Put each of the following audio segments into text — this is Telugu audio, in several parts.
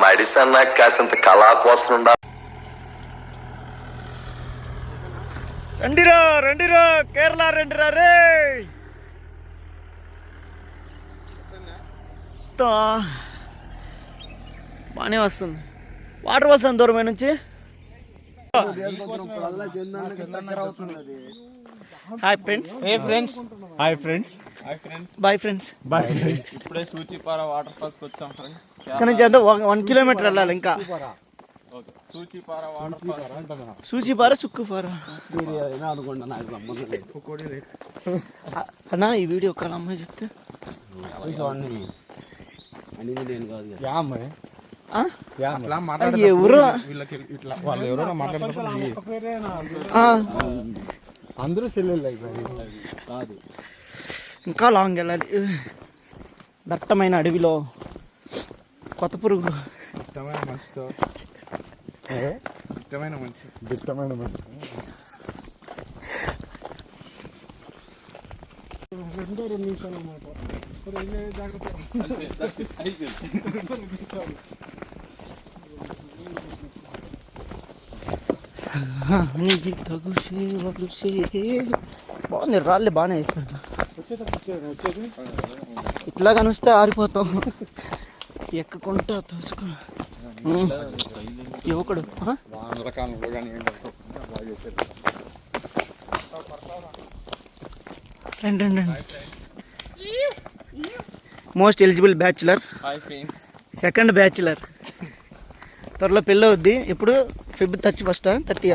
మడిసన్నా కాసింత కళా కోసం ఉండాలి. రండిరా కేరళ రండిరా రే. బాగానే వస్తుంది. వాటర్ వస్తుంది దూరమే నుంచి. Hi friends. Hi friends. Bye friends. ఇప్పుడే సూచిపార వాటర్ ఫాల్స్ వచ్చాం ఫ్రెండ్స్. ఇక్కడ నుంచి అంతా 1 కిలోమీటర్ వెళ్ళాలి ఇంకా. సూచిపార వాటర్ ఫాల్స్. సూచిపార సుక్కుపార అన్నా. ఈ వీడియో ఒక అమ్మాయి చెప్తే ఎవరు అందరూ సెల్లెళ్ళు కాదు. ఇంకా లాంగ్ వెళ్ళాలి. దట్టమైన అడవిలో కొత్త పురుగులు. దిట్టమైన మనిషి. బాగుంది. రాళ్ళే బాగానే వేసాడు. ఇట్లా కనిపిస్తే ఆరిపోతాం. ఎక్కకుంటా తోసుకు యువకుడు. రండి. Most eligible bachelor, second bachelor. త్వరలో పెళ్ళి అవుద్ది. ఎప్పుడు Feb 31st 30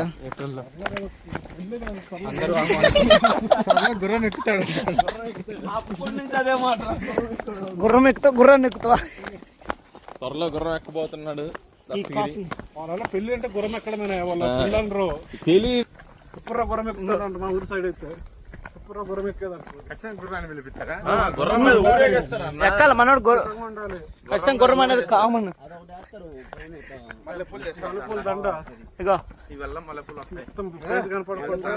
గుర్రం ఎక్కుతాడు. గుర్రం ఎక్కుతావు. గుర్రాన్ని ఎక్కుతావా? త్వరలో గుర్రం ఎక్కబోతున్నాడు. పెళ్లి అంటే గుర్రం ఎక్కడమే వాళ్ళు తెలియదు. గుర్రం ఎక్కుతాడు మా ఊరు సైడ్ అయితే. గుర్రం ఎక్కేదాన్ని గుర్రాన్ని పిలిపిస్తారా? ఎక్కాల మనోడు. ఖచ్చితంగా గుర్రం అనేది కామన్. దండ ఇగో ఇవల్ల మల్లెపూలు వస్తాయి. కనపడకుండా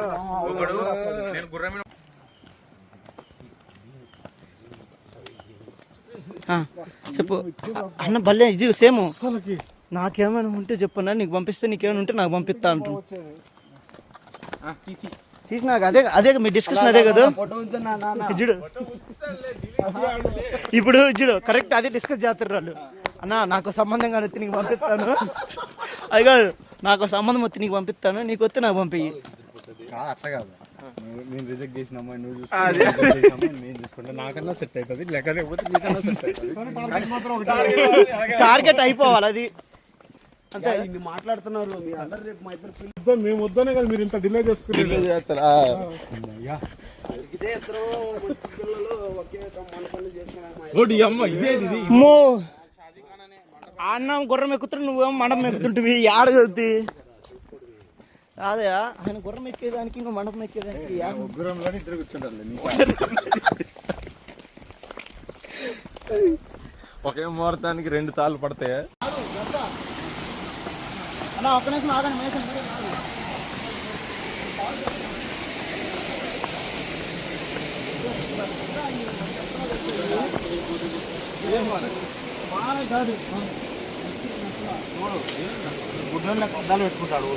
చెప్పు అన్న. భలే ఇది సేమ్. నాకేమైనా ఉంటే చెప్పన్నా, నీకు పంపిస్తే. నీకేమైనా ఉంటే నాకు పంపిస్తా అంటు తీసినాక. అదే మీ డిస్కషన్ అదే కదా. చూడు ఇప్పుడు చూడు కరెక్ట్ అదే డిస్కస్ చేస్తారు వాళ్ళు. అన్న నాకు సంబంధం కానీ నీకు పంపిస్తాను. అది కాదు, నాకు సంబంధం వచ్చి నీకు పంపిస్తాను. నీకు వస్తే నాకు పంపించి. అట్లా కాదు, నేను రిజెక్ట్ చేసిన అమ్మాయి నువ్వు చూసుకుంటే నేను చూసుకుంటే నాకన్నా సెట్ అవుతుంది. లేకపోతే నీకన్నా సెట్ అవుతుంది. టార్గెట్ అయిపోవాలి అది. అంటే మాట్లాడుతున్నారు మేము వద్దనే కదా మీరు ఇంత డిలే చేస్తారా? అన్నం గుర్రం ఎక్కుతుంటే నువ్వేమో మండపం ఎక్కుతుంటివి. ఆడ చదువుతుంది అదే. ఆయన గుర్రం ఎక్కేదానికి ఇంకా మండపం ఎక్కేదానికి గుర్రంలోనే ఇద్దరు కూర్చుంటారు. ఒకే ముహూర్తానికి 2 తాళ్ళు పడతాయి. అన్న ఒక్క నిమిషం ఆగండి. గుడ్డోళ్ళ కొద్దాలు పెట్టుకుంటాడు.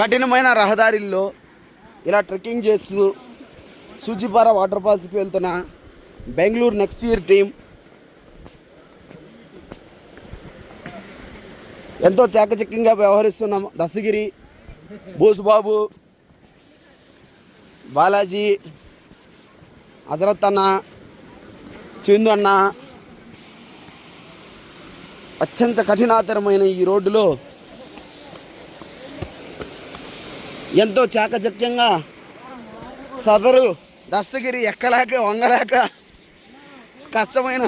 కఠినమైన రహదారిల్లో ఇలా ట్రెక్కింగ్ చేస్తూ సూచిపార వాటర్ ఫాల్స్కి వెళ్తున్న బెంగళూరు నెక్స్ట్ ఇయర్ టీం ఎంతో చాకచక్యంగా వ్యవహరిస్తున్నాం. దస్తగిరి, బోసుబాబు, బాలాజీ, హజరత్ అన్న, చందు అన్న. అత్యంత కఠినాతరమైన ఈ రోడ్డులో ఎంతో చాకచక్యంగా సదరు దస్తగిరి ఎక్కలేక వంగలేక కష్టమైన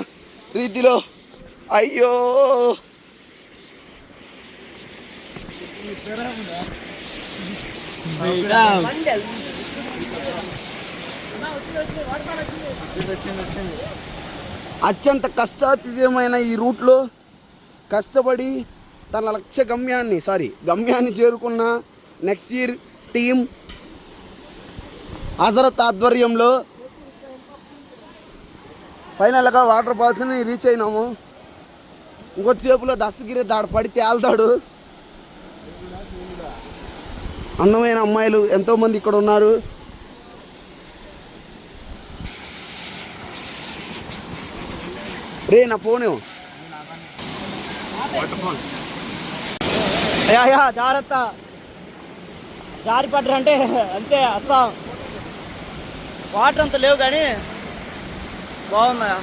రీతిలో అయ్యో అత్యంత కష్టాతీతమైన ఈ రూట్లో కష్టపడి తన గమ్యాన్ని చేరుకున్న నెక్స్ట్ ఇయర్ టీం హజరత్ ఆధ్వర్యంలో ఫైనల్గా వాటర్ ఫాల్స్ని రీచ్ అయినాము. ఇంకొచ్చేపులో దస్తగిరి దాడు పడి తేల్తాడు. అందమైన అమ్మాయిలు ఎంతోమంది ఇక్కడ ఉన్నారు. రే నా ఫోను అయ్యా జాగ్రత్త, జారి పడ్డారంటే అంతే అస్సాం. వాటర్ అంత లేవు కానీ బాగున్నాయా.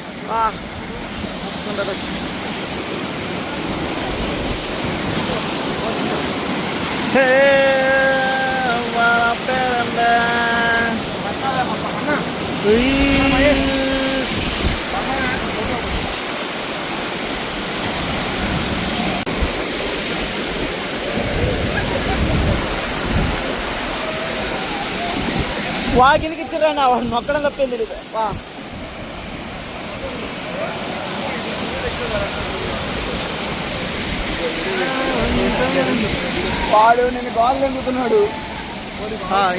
వాకిందికి ఇచ్చారా వాడు నొక్కడం తప్పేం తెలియదు. వాడు నేను బాల్ ఎందుకున్నాడు.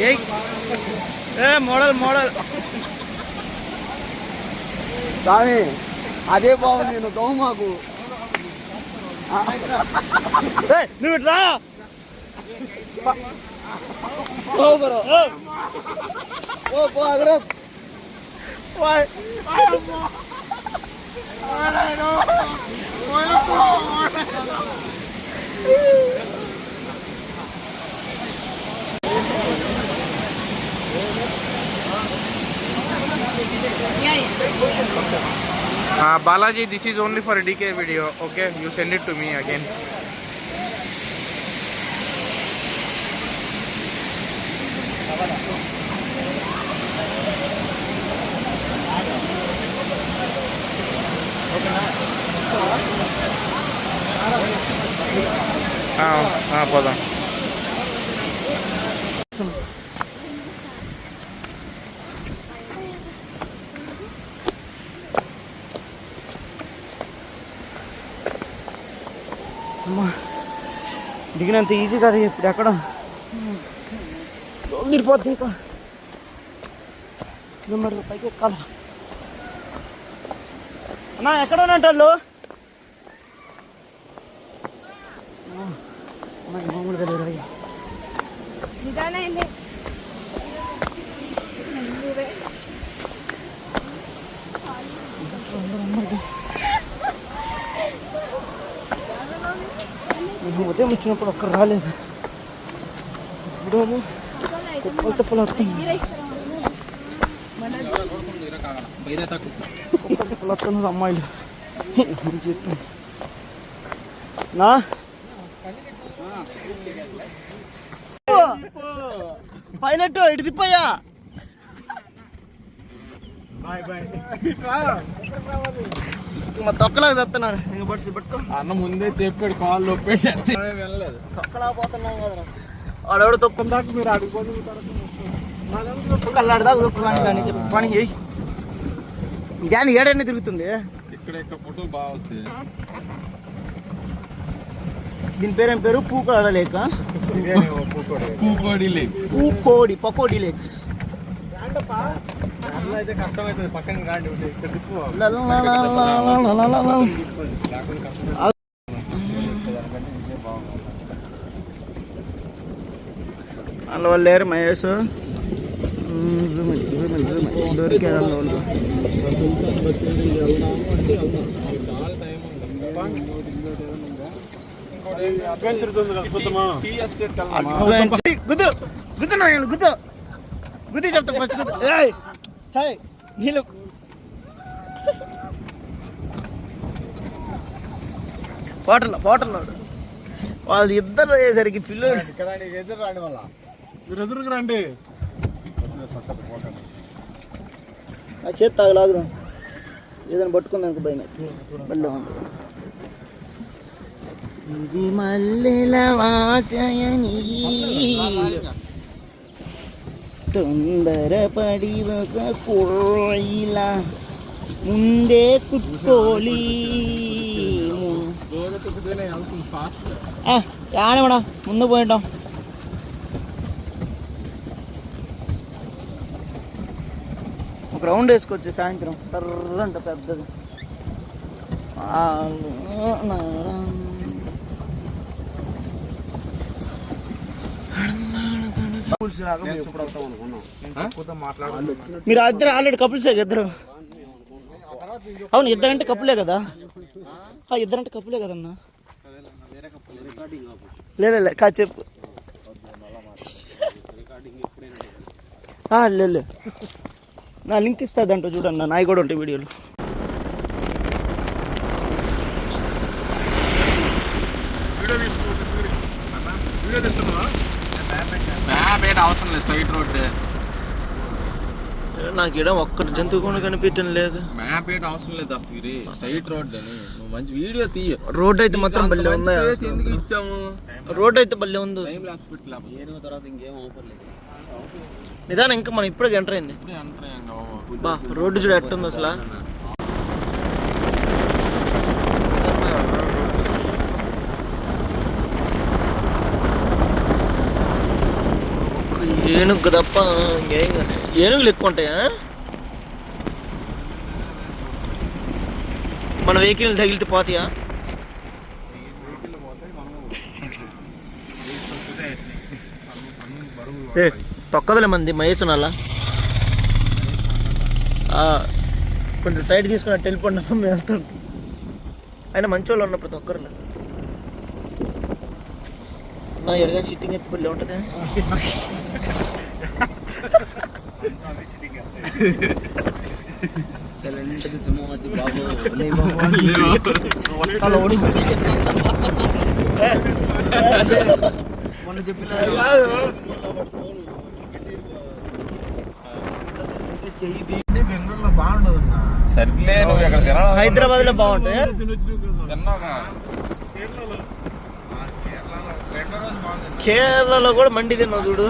ఏ మోడల్ కానీ అదే బాగుంది. నేను దోమ మాకు నువ్వు ఇట్లా Balaji, this is only for a DK video. Okay, you send it to me again. పోదాం. దిగినంత ఈజీ కాదు ఇప్పుడు. ఎక్కడ తిరిగిపోద్ది ఇక పైకి ఎక్కాల. అన్నా ఎక్కడ ఉన్నట్టు మామూలుగా లేరు. ఉదయం వచ్చినప్పుడు ఒక్కరు రాలేదు. ఇప్పుడేమో కుప్పలు తిప్పలు వస్తుంది. కుప్పలు తిప్పలు వస్తున్నారు అమ్మాయిలు. చెప్పి నా పైలట్ ఇటు తిప్పయ్యా. మా తొక్కలాగా చెప్తున్నాను. ఇంక బట్సి పట్టుకో అన్న ముందే చెప్పాడు కాల్ నొప్పేసి వెళ్ళలేదు. తొక్కలా పోతున్నాం కదా. వాడెవడు తొక్కం దాకా మీరు అడిగిపోతుంది. కల్లాడదాకా తొక్కుని కానీ పని చేయి. దాని ఏడన్నీ తిరుగుతుంది. ఇక్కడ ఫోటోలు బాగా వస్తాయి. దీని పేరేం పేరు? పూకోడ లేక పూకోడి పకోడీ లేక్. అయితే కష్టమవుతుంది. పక్కన రాండి. ఇక్కడ తిప్పు. అందులో వాళ్ళు లేరు. మహేష్ దొరికారు వాళ్ళు. గుద్దు గుద్దు గుద్ది చెప్తా ఫస్ట్ గుద్దు. చాయ్ నీళ్ళు పోటల్లో వాళ్ళు ఇద్దరు అయ్యేసరికి పిల్లలు ఎదురు రాండి. వాళ్ళ మీరు ఎదురుకు రండి. ఆ చేతి తాగలాగుదాం. ఏదైనా పట్టుకుందానికి భయం. మళ్ళీ ఇది మల్లెల వాచయని తొందరపడి ఒక కోయిల ముందే కుక్కోలి. ఆడమడా ముందు పోయింటాం. రౌండ్ వేసుకోవచ్చు సాయంత్రం సర్రంట పెద్దది. మీరు ఇద్దరు ఆల్రెడీ కపుల్సే ఇద్దరు. అవును ఇద్దరంటే కప్పులే కదా, ఇద్దరంటే కప్పులే కదన్నా. లేదు కా చెప్పు. లేదు నా లింక్ ఇస్తుందంట చూడన్నా, నాయి కూడా ఉంటాయి వీడియోలు. అవసరం లేదు, స్ట్రైట్ రోడ్. నాకు ఇక్కడ ఒక్క జంతువు కూడా కనిపించడం లేదు. మ్యాప్ ఏంటి అవసరం లేదు దస్తగిరి, స్ట్రైట్ రోడ్ అని. నువ్వు మంచి వీడియో తీయ. రోడ్ అయితే మాత్రం బల్లే ఉందా? ఎందుకు ఇచ్చాము? రోడ్ అయితే బల్లే ఉంది. నిదానం ఇంకా మనం ఇప్పుడే ఎంటర్ అయింది. బా రోడ్డు చూడ ఎట్టుంది అసలు. ఏనుగు తప్ప ఏనుగులు ఎక్కువ ఉంటాయా? మన వెహికల్ తగిలితే పోతాయా? తొక్కదలే మంది మహేశ్వనాలా కొంచెం సైడ్ తీసుకున్నట్టు వెళ్ళిపోండి మేము వెళ్తాం. అయినా మంచి వాళ్ళు ఉన్నప్పుడు తొక్కరు నా ఎడగా సిట్టింగ్ ఎత్తుపల్లి ఉంటుంది. మొన్న చెప్పిన బెంగళూరులో బాగుండదు. సర్లే నువ్వు ఎక్కడ తినాలి? హైదరాబాద్ లో బాగుంటాయి. కేరళలో కూడా మండి తిన్నావు చూడు.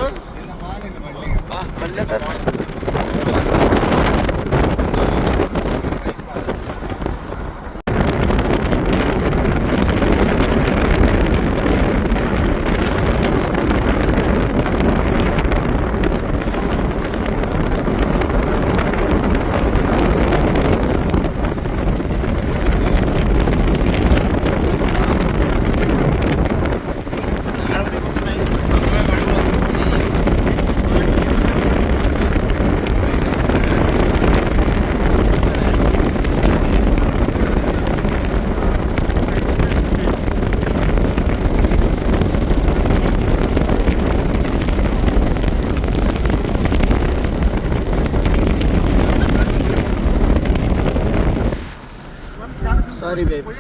Sorry baby.